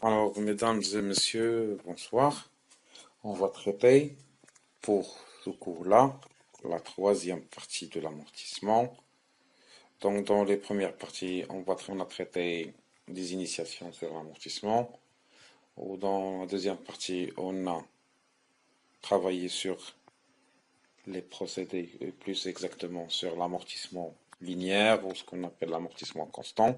Alors, mesdames et messieurs, bonsoir. On va traiter pour ce cours-là la troisième partie de l'amortissement. Donc, dans les premières parties, on a traité des initiations sur l'amortissement. Ou dans la deuxième partie, on a travaillé sur les procédés, et plus exactement sur l'amortissement linéaire ou ce qu'on appelle l'amortissement constant.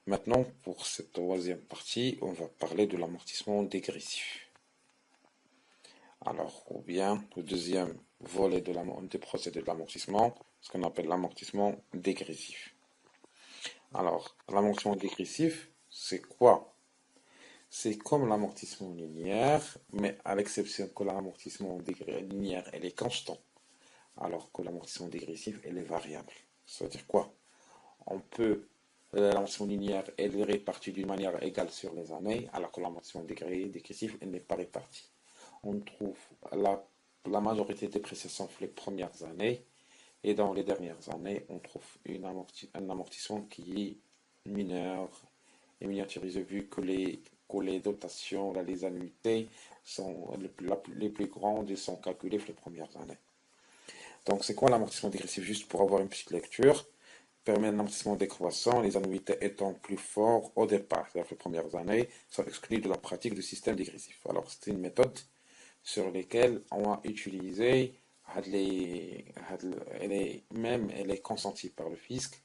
Maintenant, pour cette troisième partie, on va parler de l'amortissement dégressif. Alors, ou bien le deuxième volet des procédés de l'amortissement, ce qu'on appelle l'amortissement dégressif. Alors, l'amortissement dégressif, c'est quoi? C'est comme l'amortissement linéaire, mais à l'exception que l'amortissement linéaire, elle est constant, alors que l'amortissement dégressif, elle est variable. Ça veut dire quoi? L'amortissement linéaire, elle est répartie d'une manière égale sur les années, alors que l'amortissement dégressif, elle n'est pas répartie. On trouve la majorité des dépréciation les premières années, et dans les dernières années, on trouve un amortissement qui est mineur et miniaturisé, vu que les dotations, les annuités sont les plus grandes et sont calculées les premières années. Donc, c'est quoi l'amortissement dégressif? Juste pour avoir une petite lecture, permet un amortissement décroissant, les annuités étant plus forts au départ, c'est-à-dire les premières années, sont exclues de la pratique du système dégressif. Alors, c'est une méthode sur lesquelles on a utilisé, elle est consentie par le fisc,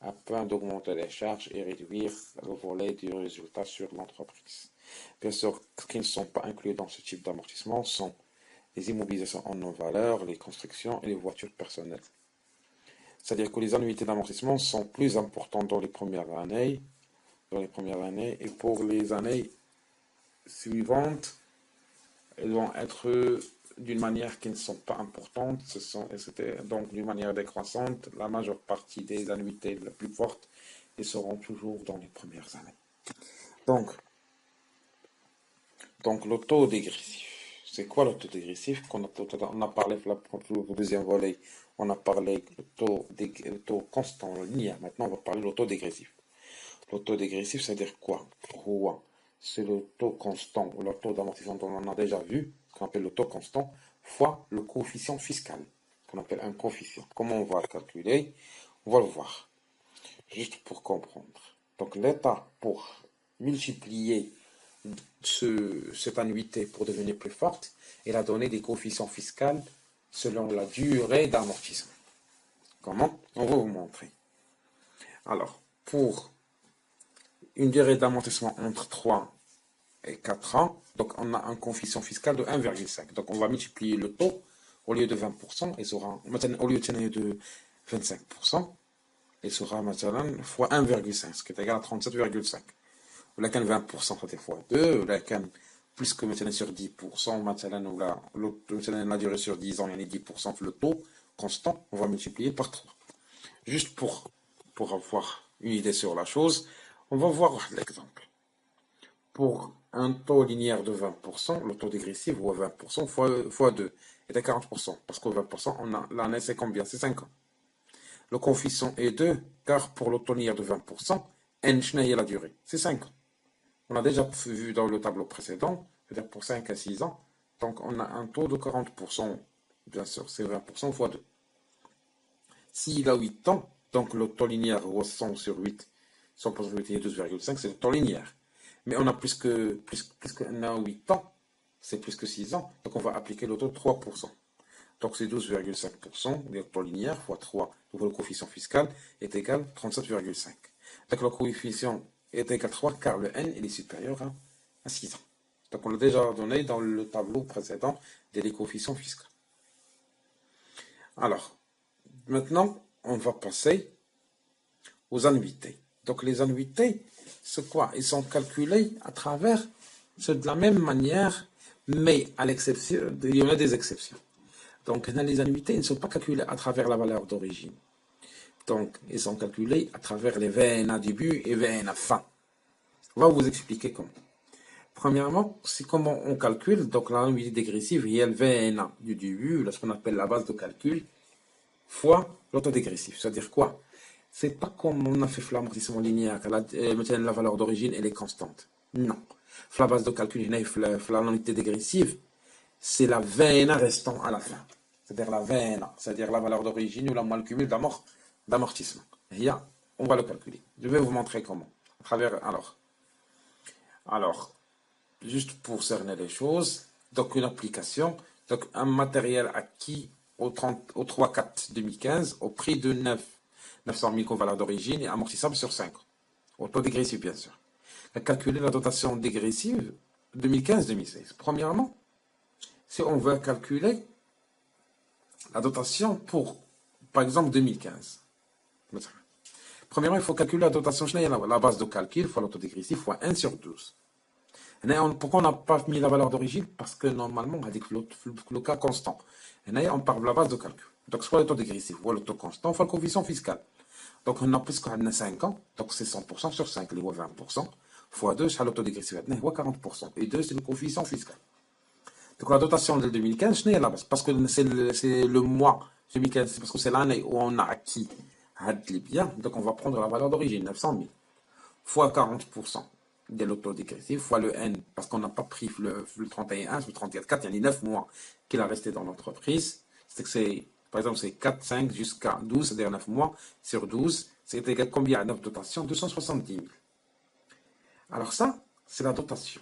afin d'augmenter les charges et réduire le volet du résultat sur l'entreprise. Bien sûr, ce qui ne sont pas inclus dans ce type d'amortissement sont les immobilisations en non-valeur, les constructions et les voitures personnelles. C'est-à-dire que les annuités d'amortissement sont plus importantes dans les premières années, et pour les années suivantes, elles vont être d'une manière qui ne sont pas importantes, c'était donc d'une manière décroissante. La majeure partie des annuités les plus fortes, elles seront toujours dans les premières années. Donc le taux dégressif. C'est quoi le taux dégressif? On a parlé le deuxième volet, on a parlé le taux constant linéaire. Maintenant, on va parler du taux dégressif. Le taux dégressif, c'est-à-dire quoi? C'est le taux constant ou le taux d'amortissement dont on a déjà vu, qu'on appelle le taux constant, fois le coefficient fiscal, qu'on appelle un coefficient. Comment on va le calculer? On va le voir, juste pour comprendre. Donc l'État, pour multiplier cette annuité pour devenir plus forte, il a donné des coefficients fiscaux selon la durée d'amortissement. Comment? On va vous montrer. Alors, pour une durée d'amortissement entre 3 et 4 ans, donc on a un coefficient fiscal de 1,5. Donc on va multiplier le taux, au lieu de 20%, et sera, au lieu de 25%, il sera maintenant fois 1,5, ce qui est égal à 37,5. Laquelle 20%, ça fait fois 2, laquelle plus que maintenant sur 10%, maintenant la durée sur 10 ans, il y a 10% le taux constant, on va multiplier par 3. Juste pour avoir une idée sur la chose, on va voir l'exemple. Pour un taux linéaire de 20%, le taux dégressif, ou 20% fois 2, est à 40%. Parce que 20%, l'année, c'est combien? C'est 5 ans. Le coefficient est 2, car pour le taux linéaire de 20%, n, la durée, c'est 5 ans. On a déjà vu dans le tableau précédent, c'est-à-dire pour 5 à 6 ans, donc on a un taux de 40%, bien sûr, c'est 20% fois 2. S'il a 8 ans, donc le taux linéaire 100 sur 8, 100 sur 8 est 12,5, c'est le taux linéaire. Mais on a plus que 8 ans, c'est plus que 6 ans, donc on va appliquer le taux de 3%. Donc c'est 12,5%, le taux linéaire fois 3, donc le coefficient fiscal est égal à 37,5. Donc le coefficient est égal à 3 car le n est supérieur à 6 ans. Donc on l'a déjà donné dans le tableau précédent des coefficients fiscaux. Alors, maintenant, on va passer aux annuités. Donc les annuités, c'est quoi? Ils sont calculés à travers, c'est de la même manière, mais à l'exception, il y en a des exceptions. Donc les annuités ne sont pas calculées à travers la valeur d'origine. Donc, ils sont calculés à travers les VNA début et VNA fin. On va vous expliquer comment. Premièrement, c'est comment on calcule. Donc, l'annuité dégressive, il y a le VNA du début, ce qu'on appelle la base de calcul, fois l'autodégressif. C'est-à-dire quoi? C'est pas comme on a fait l'amortissement linéaire, la valeur d'origine, elle est constante. Non. La base de calcul, l'annuité dégressive, c'est la VNA restant à la fin. C'est-à-dire la VNA, c'est-à-dire la valeur d'origine ou la moins le cumul d'amortissement. Et on va le calculer. Je vais vous montrer comment. À travers, alors, juste pour cerner les choses, donc une application, donc un matériel acquis au 3-4 2015 au prix de 900 000 comme valeur d'origine et amortissable sur 5 ans. Au taux dégressif, bien sûr. Calculer la dotation dégressive 2015-2016. Premièrement, si on veut calculer la dotation pour, par exemple, 2015. Premièrement, il faut calculer la dotation, la base de calcul, fois l'autodégressif, fois 1 sur 12. Pourquoi on n'a pas mis la valeur d'origine? Parce que normalement, on a dit que le cas constant. Et on parle de la base de calcul. Donc, soit le taux dégressif, soit le taux constant, soit le coefficient fiscal. Donc, on a plus qu'on a 5 ans, donc c'est 100% sur 5, les 20%, fois 2, c'est le taux dégressif, c'est 40%. Et 2, c'est le coefficient fiscal. Donc, la dotation de 2015, c'est la base, parce que c'est le mois 2015, parce que c'est l'année où on a acquis les biens. Donc, on va prendre la valeur d'origine, 900 000, fois 40% de l'auto dégressif, fois le N, parce qu'on n'a pas pris le 31, le 34, il y a les 9 mois qu'il a resté dans l'entreprise. C'est que c'est, par exemple, c'est 4, 5 jusqu'à 12, c'est-à-dire 9 mois sur 12, c'est égal combien à 9 dotations? 270 000. Alors ça, c'est la dotation.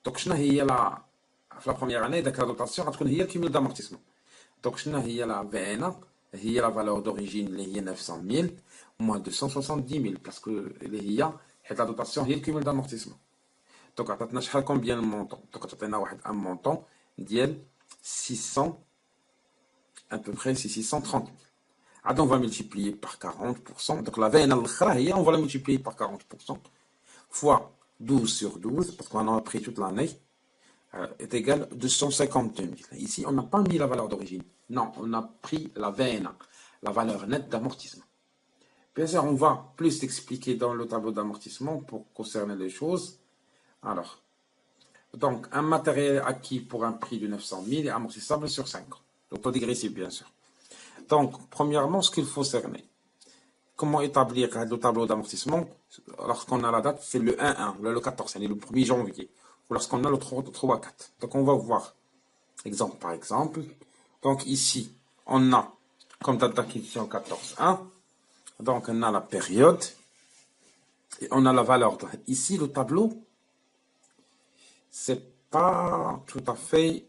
Donc, il y a la première année, la dotation, il y a le cumul d'amortissement. Donc, il y a la VNA, il y a la valeur d'origine, il y a 900 000, moins 270 000, parce que il y a la dotation, il y a le cumul d'amortissement. Donc, on a combien le montant? Donc, on a un montant d'IL 600, à peu près 630 000. Alors, on va multiplier par 40%. Donc, la VNA, on va la multiplier par 40%, fois 12 sur 12, parce qu'on en a pris toute l'année, est égal à 252 000. Ici, on n'a pas mis la valeur d'origine. Non, on a pris la VNA, la valeur nette d'amortissement. Bien sûr, on va plus expliquer dans le tableau d'amortissement pour concerner les choses. Alors, donc, un matériel acquis pour un prix de 900 000 est amortissable sur 5 ans. Donc, taux dégressif, bien sûr. Donc, premièrement, ce qu'il faut cerner. Comment établir le tableau d'amortissement lorsqu'on a la date, c'est le 1-1, le 14, c'est le 1er janvier. Ou lorsqu'on a le 3-4. Donc, on va voir exemple par exemple. Donc, ici, on a comme date d'acquisition 14-1. Donc, on a la période. Et on a la valeur. Ici, le tableau, c'est pas tout à fait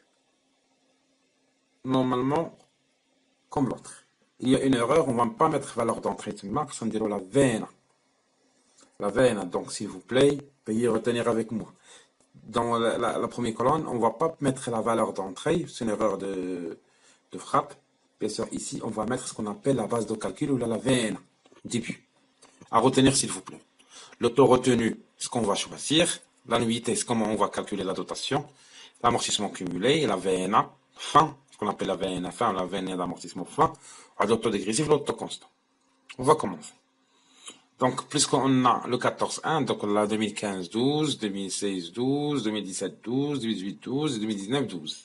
normalement comme l'autre. Il y a une erreur, on ne va pas mettre valeur d'entrée de marque, on dirait la veine. La veine, donc s'il vous plaît, veuillez retenir avec moi. Dans la première colonne, on ne va pas mettre la valeur d'entrée, c'est une erreur de frappe. Bien sûr, ici, on va mettre ce qu'on appelle la base de calcul ou la veine, début. À retenir, s'il vous plaît. Le taux retenu, ce qu'on va choisir. L'annuité, c'est comment on va calculer la dotation. L'amortissement cumulé, et la VNA, fin, ce qu'on appelle la VNA fin, la VNA d'amortissement fin, à l'auto dégressif, l'auto constant. On va commencer. Donc, puisqu'on a le 14-1, donc on a 2015-12, 2016-12, 2017-12, 2018-12 et 2019-12.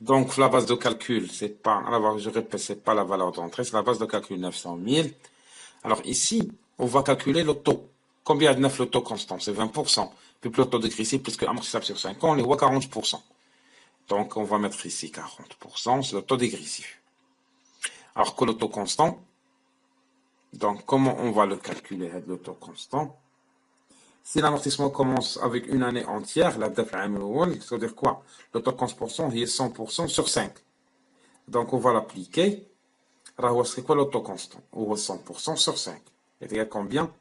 Donc, la base de calcul, c'est pas, alors je répète, c'est pas la valeur d'entrée, c'est la base de calcul 900 000. Alors ici, on va calculer le taux. Combien de 9 le taux constant? C'est 20%. Puis le taux dégressif, puisque amortissable sur 5 ans, on les voit 40%. Donc, on va mettre ici 40%, c'est le taux dégressif. Alors que le taux constant, donc comment on va le calculer, le taux constant? Si l'amortissement commence avec une année entière, la dette annuelle, ça veut dire quoi? Le taux constant, il est 100% sur 5. Donc, on va l'appliquer. Alors, c'est quoi le taux constant? On voit 100% sur 5. Et il y a combien?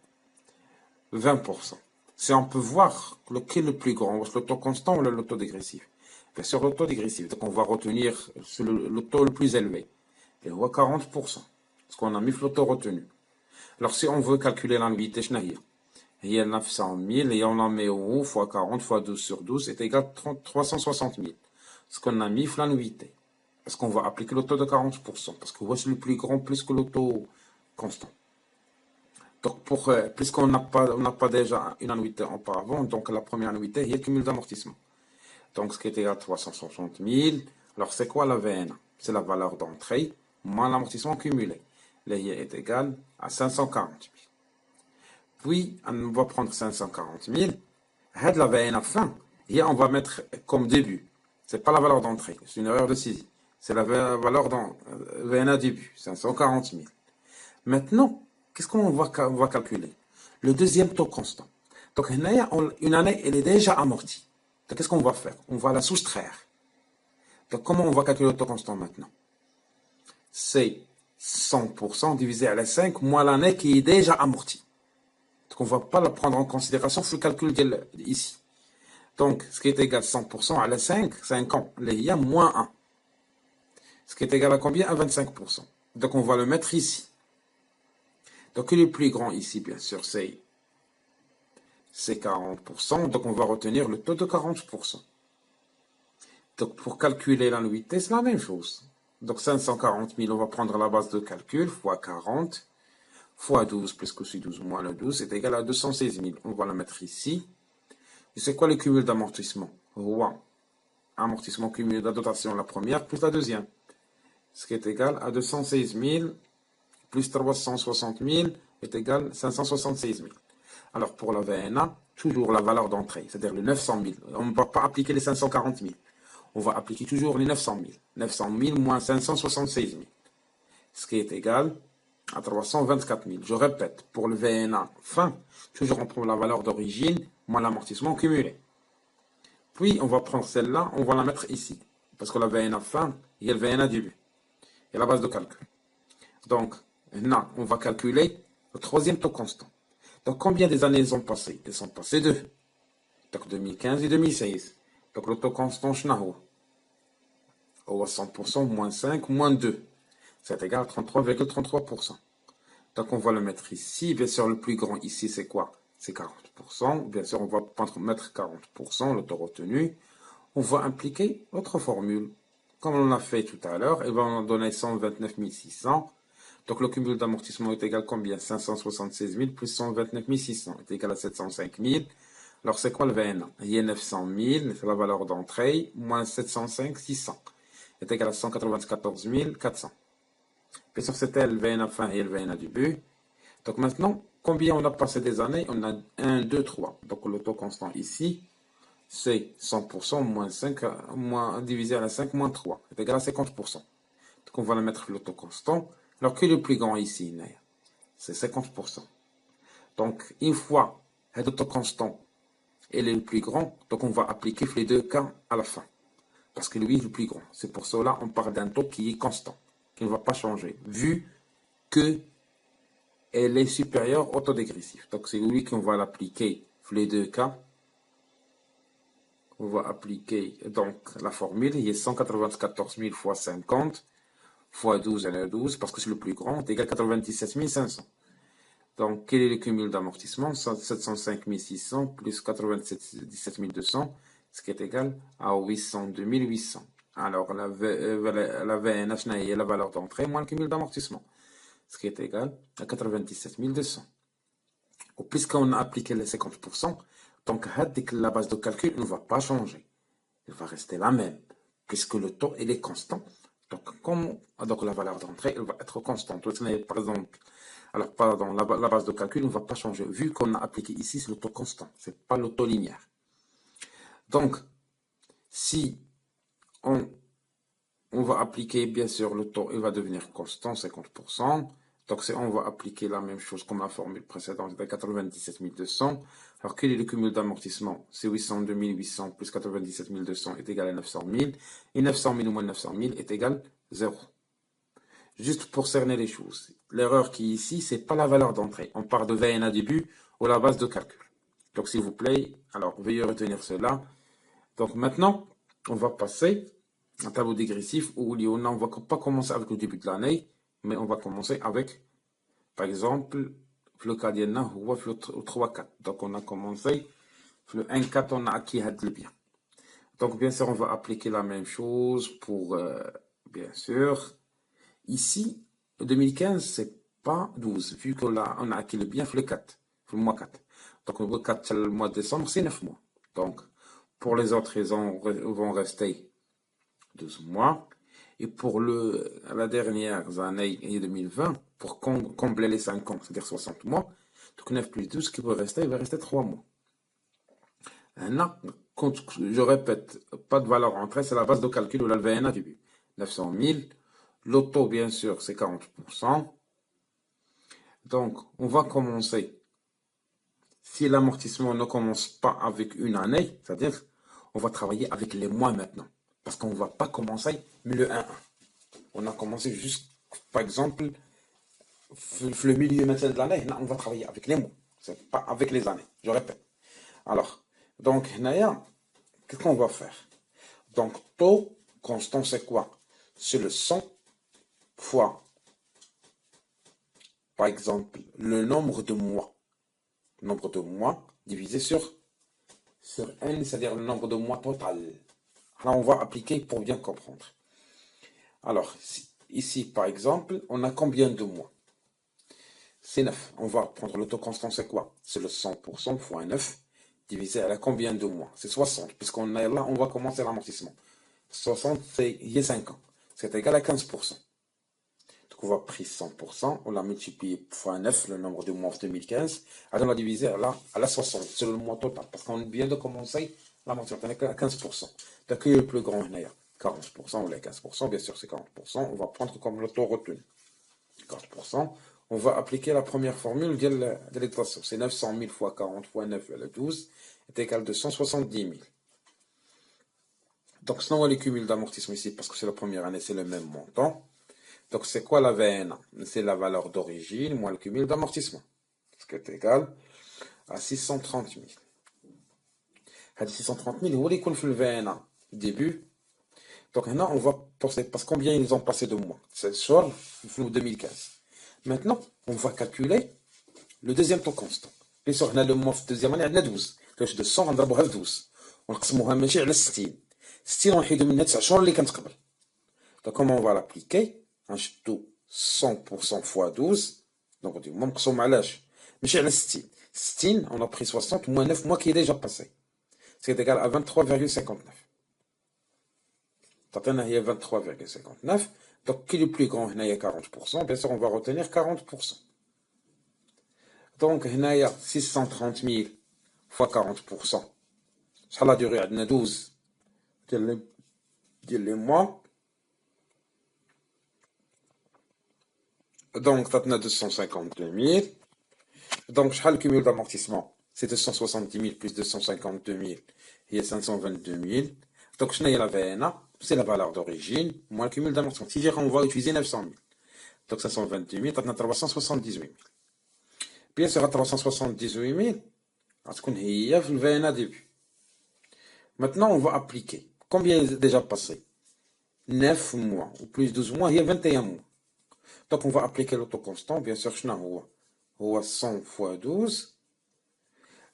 20%. Si on peut voir lequel est le plus grand, le taux constant ou le taux dégressif? Bien sûr, le taux dégressif. Donc, on va retenir le taux le plus élevé. Et on voit 40%. Parce qu'on a mis le taux retenu. Alors, si on veut calculer l'annuité, il y a 900 000 et on en met au haut, fois 40 fois 12 sur 12 est égal à 360 000. Ce qu'on a mis l'annuité. Parce qu'on va appliquer le taux de 40%. Parce que voici le plus grand plus que le taux constant. Donc, puisqu'on n'a pas déjà une annuité auparavant, donc la première annuité, il y a le cumul d'amortissement. Donc, ce qui était à 360 000, alors c'est quoi la VN? C'est la valeur d'entrée moins l'amortissement cumulé. L'IA est égal à 540 000. Puis, on va prendre 540 000, Had la VNA fin, et on va mettre comme début. C'est pas la valeur d'entrée, c'est une erreur de saisie. C'est la valeur dans VNA début, 540 000. Maintenant, qu'est-ce qu'on va calculer? Le deuxième taux constant. Donc, une année, elle est déjà amortie. Donc, qu'est-ce qu'on va faire? On va la soustraire. Donc, comment on va calculer le taux constant maintenant? C'est 100% divisé à la 5 moins l'année qui est déjà amortie. Donc, on ne va pas la prendre en considération sur le calcul ici. Donc, ce qui est égal à 100% à la 5 ans, il y a moins 1. Ce qui est égal à combien? À 25%. Donc, on va le mettre ici. Donc, il est plus grand ici, bien sûr, c'est 40%. Donc, on va retenir le taux de 40%. Donc, pour calculer l'annuité, c'est la même chose. Donc, 540 000, on va prendre la base de calcul, fois 40, fois 12, plus que c'est 12 moins le 12, c'est égal à 216 000. On va le mettre ici. Et c'est quoi le cumul d'amortissement? Amortissement cumulé de la dotation, la première, plus la deuxième. Ce qui est égal à 216 000, plus 360 000, est égal à 576 000. Alors, pour la VNA, toujours la valeur d'entrée, c'est-à-dire le 900 000. On ne va pas appliquer les 540 000. On va appliquer toujours les 900 000. 900 000 moins 576 000. Ce qui est égal à 324 000. Je répète, pour le VNA fin, toujours on prend la valeur d'origine moins l'amortissement cumulé. Puis, on va prendre celle-là, on va la mettre ici. Parce que la VNA fin, il y a le VNA début. Il y a la base de calcul. Donc, là, on va calculer le troisième taux constant. Donc, combien des années ils ont passé? Ils sont passés 2. Donc, 2015 et 2016. Donc, le taux constant, شنو هو 100% moins 5 moins 2. C'est égal à 33,33%. Donc, on va le mettre ici. Bien sûr, le plus grand ici, c'est quoi? C'est 40%. Bien sûr, on va mettre 40%, le taux retenu. On va impliquer notre formule. Comme on l'a fait tout à l'heure, elle va nous donner 129 600. Donc, le cumul d'amortissement est égal à combien? 576 000 plus 129 600 est égal à 705 000. Alors, c'est quoi le VNA? Il y a 900 000, c'est la valeur d'entrée, moins 705 600 est égal à 194 400. Bien sûr, c'était le VNA fin et le VNA début. Donc, maintenant, combien on a passé des années? On a 1, 2, 3. Donc, le taux constant ici, c'est 100% moins 5, divisé à la 5 moins 3 est égal à 50%. Donc, on va le mettre le taux constant. Alors, quel est le plus grand ici? C'est 50%. Donc, une fois le taux constant est le plus grand, donc on va appliquer les deux cas à la fin. Parce que lui est le plus grand. C'est pour cela qu'on parle d'un taux qui est constant, qui ne va pas changer, vu que elle est supérieure au taux dégressif. Donc, c'est lui qu'on va l'appliquer les deux cas. On va appliquer donc la formule. Il est 194 000 fois 50 fois 12 à 12, parce que c'est le plus grand, est égal à 97 500. Donc, quel est le cumul d'amortissement? 705 600 plus 97 200, ce qui est égal à 802 800. Alors, la VN, est la valeur d'entrée moins le cumul d'amortissement, ce qui est égal à 97 200. Puisqu'on a appliqué les 50%, donc la base de calcul ne va pas changer. Elle va rester la même, puisque le taux il est constant. Donc la valeur d'entrée elle va être constante. Par exemple, alors pardon, la base de calcul ne va pas changer, vu qu'on a appliqué ici c'est le taux constant, c'est pas le taux linéaire. Donc, si on va appliquer, bien sûr, le taux, il va devenir constant, 50%. Donc, on va appliquer la même chose comme la formule précédente de 97 200. Alors, quel est le cumul d'amortissement? C'est 802 800 plus 97 200 est égal à 900 000. Et 900 000 moins 900 000 est égal à 0. Juste pour cerner les choses. L'erreur qui est ici, c'est pas la valeur d'entrée. On part de VNA début ou la base de calcul. Donc, s'il vous plaît, alors, veuillez retenir cela. Donc, maintenant, on va passer un tableau dégressif où on ne va pas commencer avec le début de l'année, mais on va commencer avec, par exemple, le cas d'Yenna ou le 3-4. Donc, on a commencé, le 1-4, on a acquis le bien. Donc, bien sûr, on va appliquer la même chose pour, bien sûr, ici, 2015, c'est pas 12, vu qu'on a acquis le bien, le 4, le mois 4. Donc, le mois 4, le mois de décembre, c'est 9 mois. Donc, pour les autres raisons, vont rester 12 mois. Et pour la dernière année, 2020, pour combler les 5 ans, c'est-à-dire 60 mois, donc 9 plus 12, ce qui va rester, il va rester 3 mois. هنا je répète, pas de valeur entrée, c'est la base de calcul ou la VNA début. 900 000. L'auto, bien sûr, c'est 40%. Donc, on va commencer. Si l'amortissement ne commence pas avec une année, c'est-à-dire, on va travailler avec les mois maintenant. Parce qu'on ne va pas commencer le 1-1. On a commencé juste, par exemple, le milieu maintenant de l'année, on va travailler avec les mois. C'est pas avec les années, je répète. Alors, donc, Naya, qu'est-ce qu'on va faire? Donc, taux constant, c'est quoi? C'est le 100 fois, par exemple, le nombre de mois. Nombre de mois divisé sur n, c'est-à-dire le nombre de mois total. Là, on va appliquer pour bien comprendre. Alors, ici, par exemple, on a combien de mois? C'est 9. On va prendre le taux constant, c'est quoi? C'est le 100% fois 9 divisé à la combien de mois? C'est 60, puisqu'on est là, on va commencer l'amortissement. 60, c'est il y a 5 ans. C'est égal à 15%. Donc on va prendre 100%, on l'a multiplié fois 9, le nombre de mois en 2015, et on l'a divisé à la 60, c'est le mois total, parce qu'on vient de commencer l'amortissement, on est à 15%. Donc qui est le plus grand? 40% ou les 15%, bien sûr c'est 40%, on va prendre comme le taux retenu. 40%, on va appliquer la première formule de l'équation. C'est 900 000 fois 40 fois 9 égale 12 est égal à 270 000. Donc, sinon, on va les cumuls d'amortissement ici, parce que c'est la première année, c'est le même montant. Donc, c'est quoi la VNA? C'est la valeur d'origine moins le cumul d'amortissement. Ce qui est égal à 630 000. 630 000, où est le VNA? Début. Donc, maintenant, on va passer, parce combien ils ont passé de mois? C'est sur le 2015. Maintenant, on va calculer le deuxième taux constant. Bien sûr, on a le mois de deuxième année, on a 12. Donc, de 100, on va 12. On va ماشي على 60. 60 ونحيدو منها 9 شهور اللي كانت قبل. Donc, comment on va l'appliquer? نشدو 100% fois 12. Donc, on dit, مقسوم علاش؟ ماشي على 60. 60, on a pris 60 moins 9 mois qui est déjà passé. C'est égal à 23,59. تعطينا هي 23,59. Donc, qui est le plus grand? هنا هي 40%. Bien sûr, on va retenir 40%. Donc, هنا هي 630 000 fois 40%. شحال لا durée عندنا 12 ديال لي mois. Donc, تعطينا 252 000. Donc, شحال le cumul d'amortissement? C'est 270 000 plus 252 000. Il y a 522 000. Donc, شنو هي la VNA? C'est la valeur d'origine moins le cumul d'amortissement. Si on va utiliser 900 000. Donc, 522 000, تعطينا 378 000. Bien sûr, à 378 000, غتكون هي في le VNA début. Maintenant, on va appliquer. Combien est déjà passé? 9 mois, ou plus 12 mois, il y a 21 mois. Donc, on va appliquer l'autoconstant. Bien sûr, هو 100 fois 12.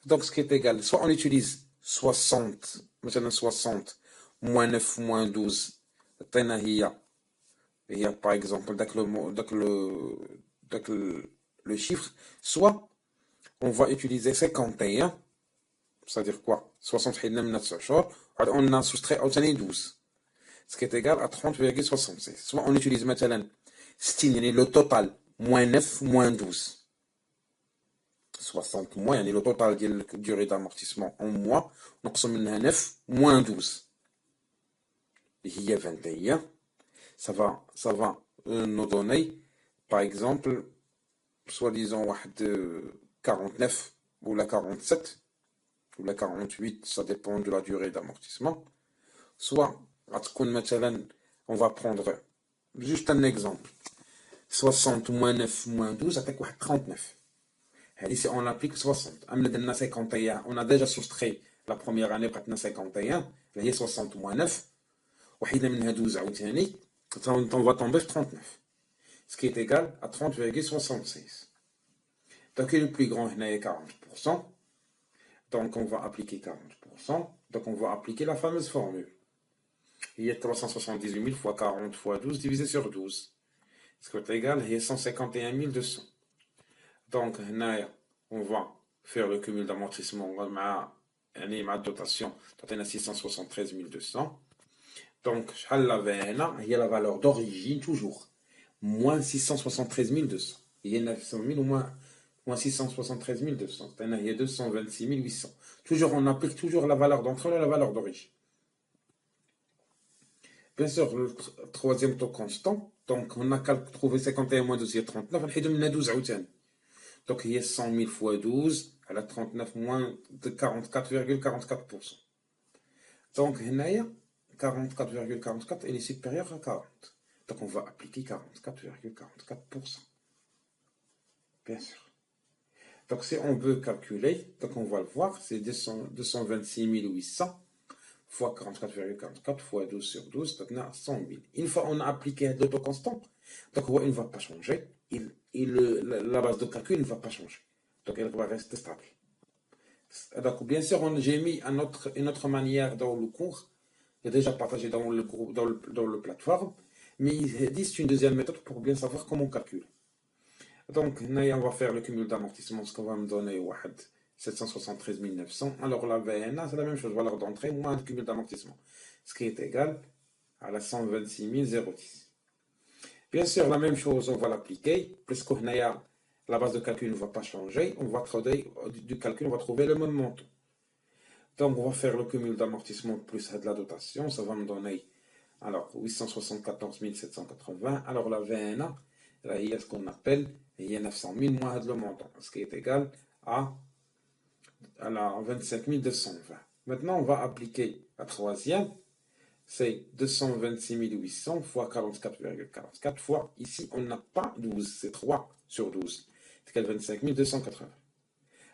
Donc, ce qui est égal, soit on utilise 60, مثلا 60 moins 9 moins 12, هي par exemple, le chiffre, soit on va utiliser 51, c'est-à-dire quoi? 60 حيدنا منها 9 شهور, on a soustrait عاوتاني 12. Ce qui est égal à 30,66. Soit on utilise مثلا 60, يعني le total, moins 9 moins 12. 60 mois, يعني le total de la durée d'amortissement en mois, نقسم منها 9 moins 12. Il y a 21. Ça va nous donner, par exemple, soi-disant 49 ou la 47 ou la 48, ça dépend de la durée d'amortissement. Soit, on va prendre juste un exemple. 60 moins 9 moins 12, ça fait 39. Ici, on applique 60. On a déjà soustrait la première année, 51. Il y a 60 moins 9. وحيدنا منها 12 عاوتاني, on va tomber sur 39. Ce qui est égal à 30,66. Donc, le plus grand, il y a 40%. Donc, on va appliquer 40%. Donc, on va appliquer la fameuse formule. Il y a 378 000 fois 40 fois 12 divisé sur 12. Ce qui est égal à 151 200. Donc, on va faire le cumul d'amortissement avec la dotation. On a 673 200. Donc, la VNA, il y a la valeur d'origine toujours. Moins 673 200. Il y a 900 000 ou moins moins 673 200. Il y a 226 800. Toujours, on applique toujours la valeur d'entrée et la valeur d'origine. Bien sûr, le troisième taux constant, donc on a trouvé 51 moins 12, il y a 39, on a 12 عاوتاني. Donc il y a 100 000 fois 12, elle a 39 moins de 44,44%. Donc il y a 44,44, elle est supérieure à 40. Donc on va appliquer 44,44%. Bien sûr. Donc si on veut calculer, donc on va le voir, c'est 226 800 fois 44,44 fois 12 sur 12, donc on a 100 000. Une fois on a appliqué le taux constant, donc il ne va pas changer, la base de calcul ne va pas changer. Donc elle va rester stable. Donc bien sûr, j'ai mis une autre manière dans le cours, j'ai déjà partagé dans le groupe, dans le plateforme, mais ils disent une deuxième méthode pour bien savoir comment calculer. Donc, on va faire le cumul d'amortissement, ce qu'on va me donner 773 900. Alors, la VNA, c'est la même chose, valeur d'entrée moins le cumul d'amortissement, ce qui est égal à la 126 010. Bien sûr, la même chose, on va l'appliquer, puisque la base de calcul ne va pas changer, on va trouver, du calcul, on va trouver le même montant. Donc, on va faire le cumul d'amortissement plus de la dotation, ça va me donner alors 874 780. Alors, la VNA, là, il y a ce qu'on appelle, il y a 900 000 moins le montant, ce qui est égal à la 27 220. Maintenant, on va appliquer la troisième, c'est 226 800 fois 44,44 fois, ici, on n'a pas 12, c'est 3 sur 12, c'est 25 280.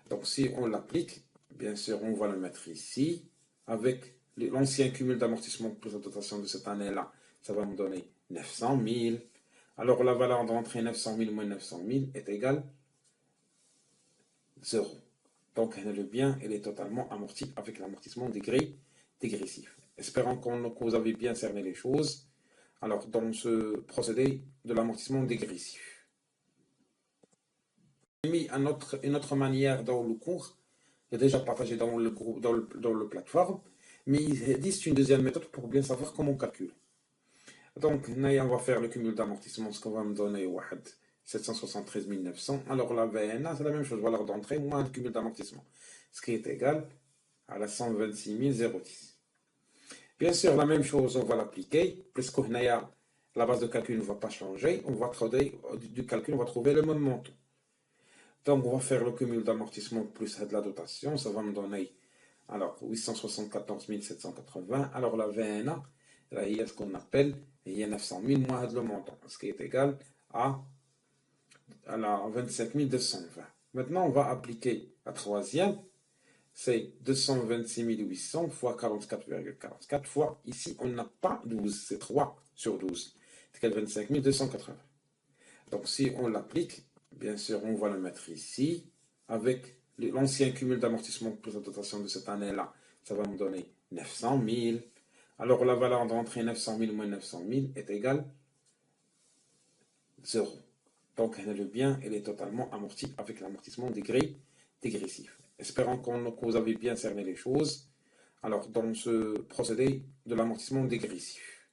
Donc, si on l'applique, bien sûr, on va le mettre ici, avec l'ancien cumul d'amortissement plus la dotation de cette année-là, ça va me donner 900 000. Alors, la valeur d'entrée 900 000 moins 900 000 est égale 0. Donc, le bien, il est totalement amorti avec l'amortissement dégressif. Espérons que vous avez bien cerné les choses. Alors, dans ce procédé de l'amortissement dégressif, j'ai mis une autre manière dans le cours, j'ai déjà partagé dans le groupe, dans le plateforme, mais ils disent une deuxième méthode pour bien savoir comment calculer. Donc, on va faire le cumul d'amortissement, ce qu'on va me donner 773 900. Alors, la VNA, c'est la même chose, valeur d'entrée moins le cumul d'amortissement, ce qui est égal à la 126 010. Bien sûr, la même chose, on va l'appliquer, puisque la base de calcul ne va pas changer, on va trouver, du calcul, on va trouver le même montant. Donc, on va faire le cumul d'amortissement plus de la dotation, ça va me donner alors 874 780. Alors, la VNA, là, il y a ce qu'on appelle, il y a 900 000 moins le montant, ce qui est égal à la 27 220. Maintenant, on va appliquer la troisième, c'est 226 800 fois 44,44 fois, ici, on n'a pas 12, c'est 3 sur 12, c'est 25 280. Donc, si on l'applique, bien sûr, on va le mettre ici, avec l'ancien cumul d'amortissement plus la dotation de cette année-là, ça va me donner 900 000. Alors, la valeur d'entrée 900 000 moins 900 000 est égale 0. Donc, le bien, il est totalement amorti avec l'amortissement dégressif. Espérons que vous avez bien cerné les choses. Alors, dans ce procédé de l'amortissement dégressif.